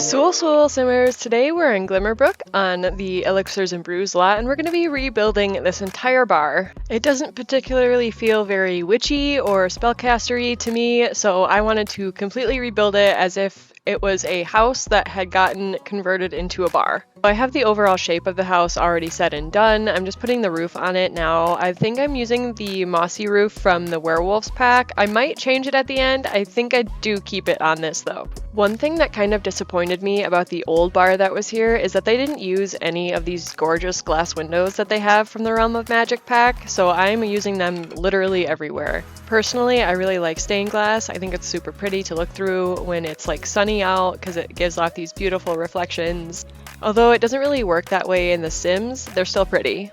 Soul Simmers, today we're in Glimmerbrook on the Elixirs and Brews lot, and we're going to be rebuilding this entire bar. It doesn't particularly feel very witchy or spellcastery to me, so I wanted to completely rebuild it as if it was a house that had gotten converted into a bar. I have the overall shape of the house already set and done. I'm just putting the roof on it now. I think I'm using the mossy roof from the Werewolves pack. I might change it at the end. I think I do keep it on this though. One thing that kind of disappointed me about the old bar that was here is that they didn't use any of these gorgeous glass windows that they have from the Realm of Magic pack, so I'm using them literally everywhere. Personally, I really like stained glass. I think it's super pretty to look through when it's like sunny out because it gives off these beautiful reflections. Although it doesn't really work that way in The Sims, they're still pretty.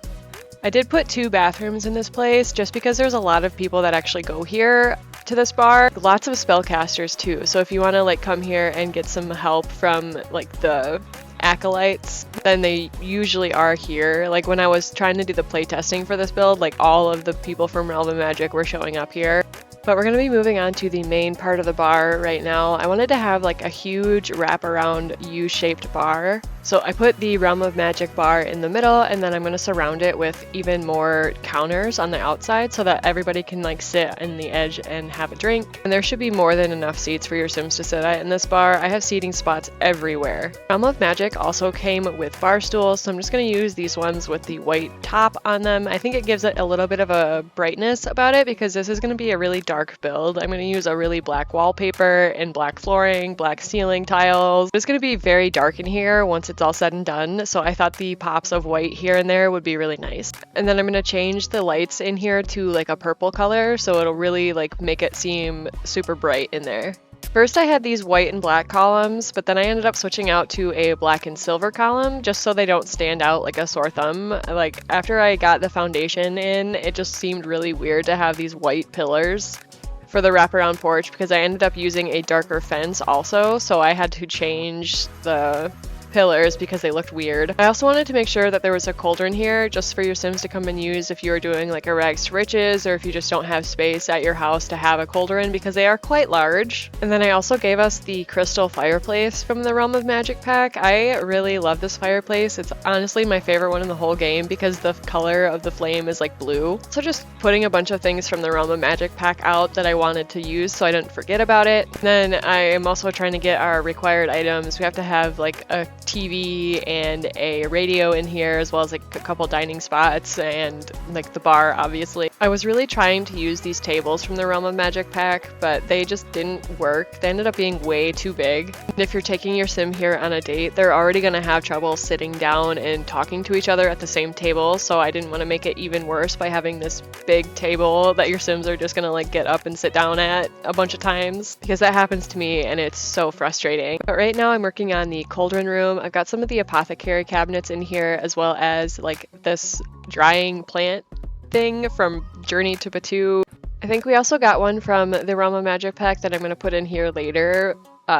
I did put 2 bathrooms in this place just because there's a lot of people that actually go here to this bar. Lots of spellcasters too, so if you want to like come here and get some help from like the acolytes, then they usually are here. Like when I was trying to do the playtesting for this build, like all of the people from Realm of Magic were showing up here. But we're going to be moving on to the main part of the bar right now. I wanted to have like a huge wraparound U-shaped bar. So I put the Realm of Magic bar in the middle, and then I'm going to surround it with even more counters on the outside so that everybody can like sit in the edge and have a drink. And there should be more than enough seats for your Sims to sit at in this bar. I have seating spots everywhere. Realm of Magic also came with bar stools, so I'm just going to use these ones with the white top on them. I think it gives it a little bit of a brightness about it because this is going to be a really dark build. I'm going to use a really black wallpaper and black flooring, black ceiling tiles. It's going to be very dark in here once it's all said and done, so I thought the pops of white here and there would be really nice. And then I'm going to change the lights in here to like a purple color, so it'll really like make it seem super bright in there. First I had these white and black columns, but then I ended up switching out to a black and silver column just so they don't stand out like a sore thumb. Like after I got the foundation in, it just seemed really weird to have these white pillars for the wraparound porch because I ended up using a darker fence also, so I had to change the pillars because they looked weird. I also wanted to make sure that there was a cauldron here just for your Sims to come and use if you are doing like a rags to riches, or if you just don't have space at your house to have a cauldron because they are quite large. And then I also gave us the crystal fireplace from the Realm of Magic pack. I really love this fireplace. It's honestly my favorite one in the whole game because the color of the flame is like blue. So just putting a bunch of things from the Realm of Magic pack out that I wanted to use so I didn't forget about it. And then I am also trying to get our required items. We have to have like a TV and a radio in here, as well as like a couple dining spots and like the bar, obviously. I was really trying to use these tables from the Realm of Magic pack, but they just didn't work. They ended up being way too big. And if you're taking your Sim here on a date, they're already going to have trouble sitting down and talking to each other at the same table, so I didn't want to make it even worse by having this big table that your Sims are just going to like get up and sit down at a bunch of times, because that happens to me and it's so frustrating. But right now I'm working on the cauldron room. I've got some of the apothecary cabinets in here, as well as like this drying plant thing from Journey to Batu. I think we also got one from the Realm of Magic pack that I'm going to put in here later,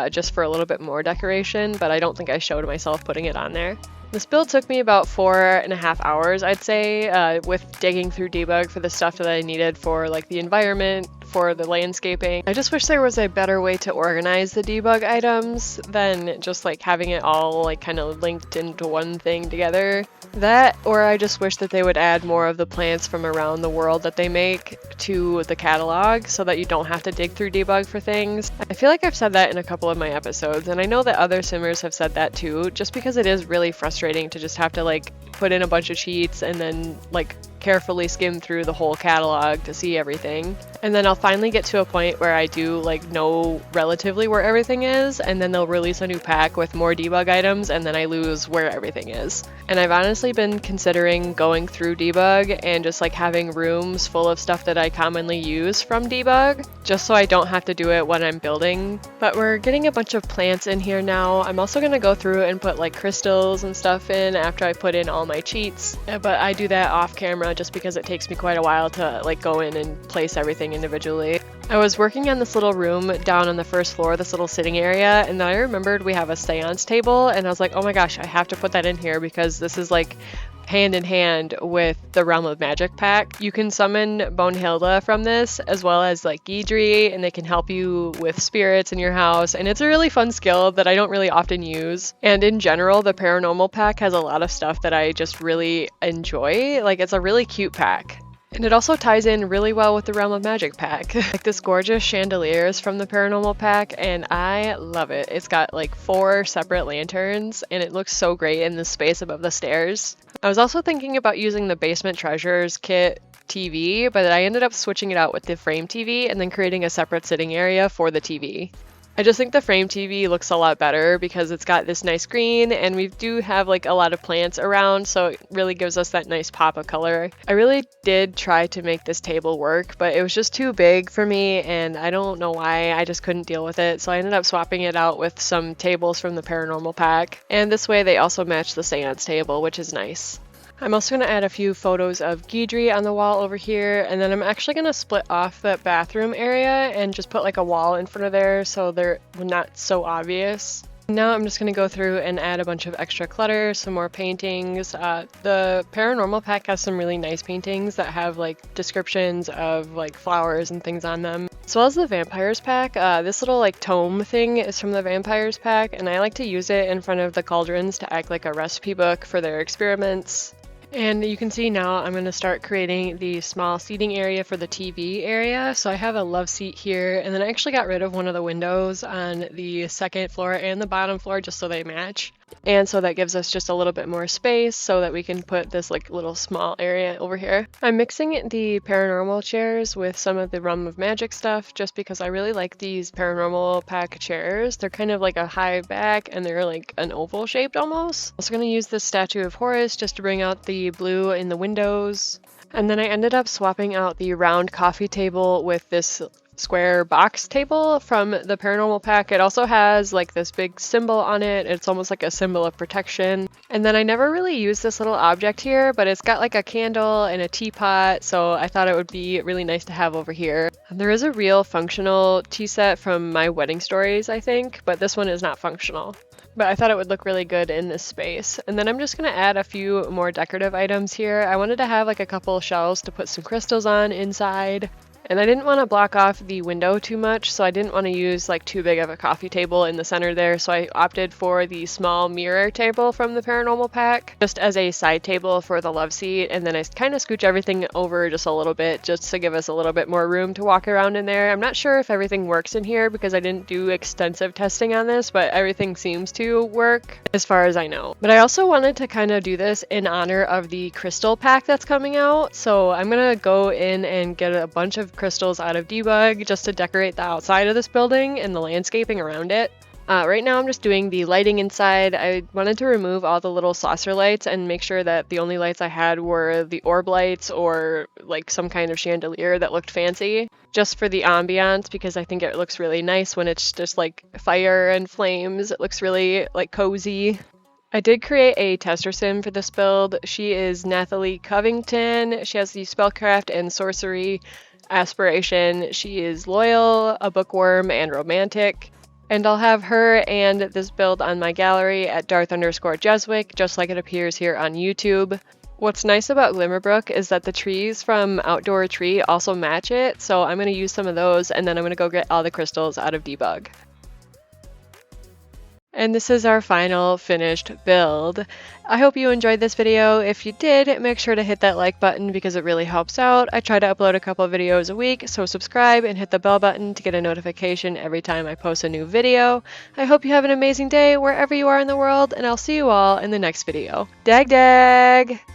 just for a little bit more decoration, but I don't think I showed myself putting it on there. This build took me about 4.5 hours, I'd say, with digging through debug for the stuff that I needed for like the environment, for the landscaping. I just wish there was a better way to organize the debug items than just like having it all like kind of linked into one thing together. That, or I just wish that they would add more of the plants from around the world that they make to the catalog so that you don't have to dig through debug for things. I feel like I've said that in a couple of my episodes, and I know that other simmers have said that too, just because it is really frustrating to just have to like put in a bunch of cheats and then like carefully skim through the whole catalog to see everything. And then I'll finally get to a point where I do like know relatively where everything is, and then they'll release a new pack with more debug items, and then I lose where everything is. And I've honestly been considering going through debug and just like having rooms full of stuff that I commonly use from debug, just so I don't have to do it when I'm building. But we're getting a bunch of plants in here now. I'm also going to go through and put like crystals and stuff in after I put in all my cheats, but I do that off camera just because it takes me quite a while to like go in and place everything individually. I was working on this little room down on the first floor, this little sitting area, and then I remembered we have a seance table, and I was like, oh my gosh, I have to put that in here because this is like hand in hand with the Realm of Magic pack. You can summon Bonehilda from this, as well as like Guidry, and they can help you with spirits in your house, and it's a really fun skill that I don't really often use. And in general, the Paranormal pack has a lot of stuff that I just really enjoy. Like, it's a really cute pack. And it also ties in really well with the Realm of Magic pack. Like, this gorgeous chandelier is from the Paranormal pack, and I love it. It's got like 4 separate lanterns, and it looks so great in the space above the stairs. I was also thinking about using the Basement Treasures kit TV, but I ended up switching it out with the frame TV and then creating a separate sitting area for the TV. I just think the frame TV looks a lot better because it's got this nice green, and we do have like a lot of plants around, so it really gives us that nice pop of color. I really did try to make this table work, but it was just too big for me, and I don't know why, I just couldn't deal with it, so I ended up swapping it out with some tables from the Paranormal pack, and this way they also match the seance table, which is nice. I'm also going to add a few photos of Guidry on the wall over here, and then I'm actually going to split off that bathroom area and just put like a wall in front of there so they're not so obvious. Now I'm just going to go through and add a bunch of extra clutter, some more paintings. The Paranormal pack has some really nice paintings that have like descriptions of like flowers and things on them. As well as the Vampires pack. This little like tome thing is from the Vampires pack, and I like to use it in front of the cauldrons to act like a recipe book for their experiments. And you can see now I'm going to start creating the small seating area for the TV area. So I have a love seat here, and then I actually got rid of one of the windows on the second floor and the bottom floor just so they match. And so that gives us just a little bit more space so that we can put this like little small area over here. I'm mixing the Paranormal chairs with some of the Realm of Magic stuff just because I really like these Paranormal pack chairs. They're kind of like a high back, and they're like an oval shaped almost. I'm also going to use this statue of Horus just to bring out the blue in the windows. And then I ended up swapping out the round coffee table with this square box table from the Paranormal pack. It also has like this big symbol on it. It's almost like a symbol of protection. And then I never really used this little object here, but it's got like a candle and a teapot, so I thought it would be really nice to have over here. There is a real functional tea set from My Wedding Stories, I think, but this one is not functional. But I thought it would look really good in this space. And then I'm just going to add a few more decorative items here. I wanted to have like a couple shelves to put some crystals on inside. And I didn't want to block off the window too much, so I didn't want to use like too big of a coffee table in the center there, so I opted for the small mirror table from the Paranormal pack, just as a side table for the love seat, and then I kind of scooch everything over just a little bit, just to give us a little bit more room to walk around in there. I'm not sure if everything works in here because I didn't do extensive testing on this, but everything seems to work as far as I know. But I also wanted to kind of do this in honor of the crystal pack that's coming out, so I'm gonna go in and get a bunch of crystals out of debug just to decorate the outside of this building and the landscaping around it. Right now I'm just doing the lighting inside. I wanted to remove all the little saucer lights and make sure that the only lights I had were the orb lights or like some kind of chandelier that looked fancy, just for the ambiance, because I think it looks really nice when it's just like fire and flames. It looks really like cozy. I did create a tester sim for this build. She is Nathalie Covington. She has the spellcraft and sorcery aspiration. She is loyal, a bookworm, and romantic. And I'll have her and this build on my gallery at Darth_Jeswick, just like it appears here on YouTube. What's nice about Glimmerbrook is that the trees from Outdoor Tree also match it, so I'm going to use some of those, and then I'm going to go get all the crystals out of debug. And this is our final finished build. I hope you enjoyed this video. If you did, make sure to hit that like button because it really helps out. I try to upload a couple videos a week, so subscribe and hit the bell button to get a notification every time I post a new video. I hope you have an amazing day wherever you are in the world, and I'll see you all in the next video. Dag dag!